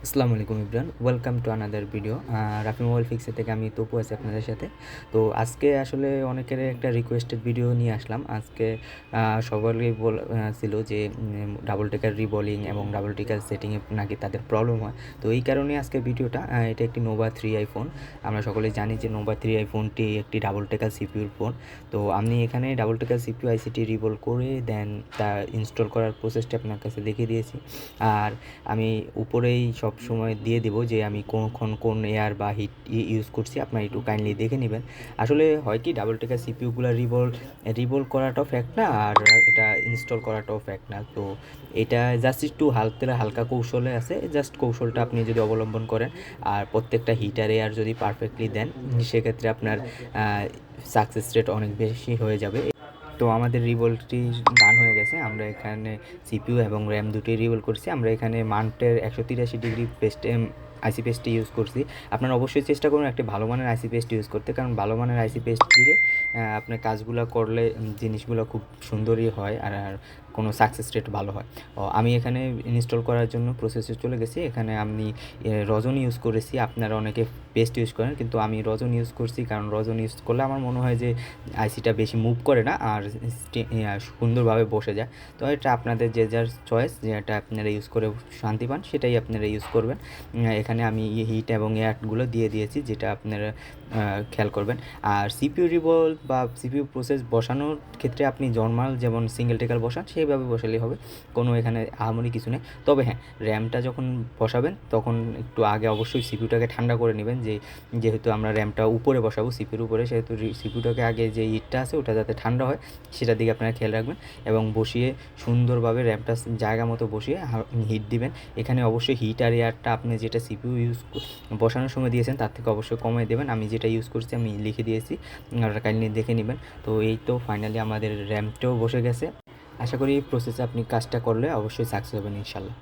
আসসালামু আলাইকুম everyone, welcome to another video. Rafi mobile ফিক্সে থেকে আমি তপু আছি আপনাদের সাথে। তো আজকে আসলে অনেকের একটা রিকোয়েস্টেড ভিডিও নিয়ে আসলাম। আজকে সকলেই ছিল যে ডাবল টেকার রিবলিং এবং ডাবল টেকার সেটিংয়ে নাকি তাদের প্রবলেম হয়। তো এই কারণে আজকে ভিডিওটা, এটা একটি নোভা 3i ফোন। আমরা সকলেই জানি যে নোভা 3i ফোনটি একটি ডাবল টেকার সিপিউর ফোন। তো আমি এখানে ডাবল টেকার সিপিউ আইসিটি রিবল করে দেন তা ইনস্টল করার প্রসেসটা আপনার কাছে দেখিয়ে দিয়েছি। আর আমি উপরেই সব সময় দিয়ে দেবো যে আমি কোন এয়ার বা হিট ইউজ করছি, আপনারা একটু কাইন্ডলি দেখে নেবেন। আসলে হয় কি, ডাবল টেকার সিপিউগুলো রিবল করাটাও ফ্যাক্ট না, আর এটা ইনস্টল করাটাও ফ্যাক্ট না। তো এটা জাস্ট একটু হালকা কৌশলে আছে। জাস্ট কৌশলটা আপনি যদি অবলম্বন করেন আর প্রত্যেকটা হিটার এয়ার যদি পারফেক্টলি দেন, সেক্ষেত্রে আপনার সাকসেস রেট অনেক বেশি হয়ে যাবে। তো আমাদের রিভোল্টটি ডান হয়ে গেছে। আমরা এখানে সিপিইউ এবং র্যাম দুটোই রিভোল করছি। আমরা এখানে মান্টের 183 ডিগ্রি পেস্ট আইসি পেস্টটি ইউজ করছি। আপনারা অবশ্যই চেষ্টা করুন একটি ভালো মানের আইসি পেস্ট ইউজ করতে, কারণ ভালো মানের আইসি পেস্ট দিয়ে আপনার কাজগুলো করলে জিনিসগুলো খুব সুন্দরই হয় আর কোনো সাকসেস রেট ভালো হয়। আমি এখানে ইনস্টল করার জন্য প্রসেসে চলে গেছি। এখানে আমি রজন ইউজ করেছি। আপনারা অনেকে পেস্ট ইউজ করেন, কিন্তু আমি রজন ইউজ করছি, কারণ রজন ইউজ করলে আমার মনে হয় যে আইসিটা বেশি মুভ করে না আর সুন্দরভাবে বসে যায়। তো এটা আপনাদের যে যার চয়েস, যেটা আপনারা ইউজ করে শান্তি পান সেটাই আপনারা ইউজ করবেন। এখানে আমি হিট এবং এয়ারগুলো দিয়ে দিয়েছি, যেটা আপনারা খেয়াল করবেন। আর সিপিইউ রিভোল বা সিপিইউ প্রসেস বসানোর ক্ষেত্রে আপনি নরমাল যেমন সিঙ্গেল টেকার বসান সেইভাবে বসালেই হবে, কোনো এখানে আহামরি কিছু নেই। তবে হ্যাঁ, র্যামটা যখন বসাবেন তখন একটু আগে অবশ্যই সিপিইউটাকে ঠান্ডা করে নেবেন। যেহেতু আমরা র্যামটা উপরে বসাবো সিপিইউর উপরে, সেহেতু সিপিইউটাকে আগে যে হিটটা আছে ওটা যাতে ঠান্ডা হয় সেটার দিকে আপনারা খেয়াল রাখবেন এবং বসিয়ে সুন্দরভাবে র্যামটা জায়গা মতো বসিয়ে হিট দিবেন। এখানে অবশ্যই হিট আর এয়ারটা আপনি যেটা সিপিইউ বসানোর সময় দিয়েছেন তার থেকে অবশ্যই কমিয়ে দেবেন। আমি যেটা ইউজ করছি আমি লিখে দিয়েছি, আপনারা কাইন্ডলি দেখে নেবেন। তো এই তো ফাইনালি আমাদের র্যামটাও বসে গেছে। আশা করি এই প্রসেসে আপনি কাজটা করলে অবশ্যই সাকসেস হবেন ইনশাল্লাহ।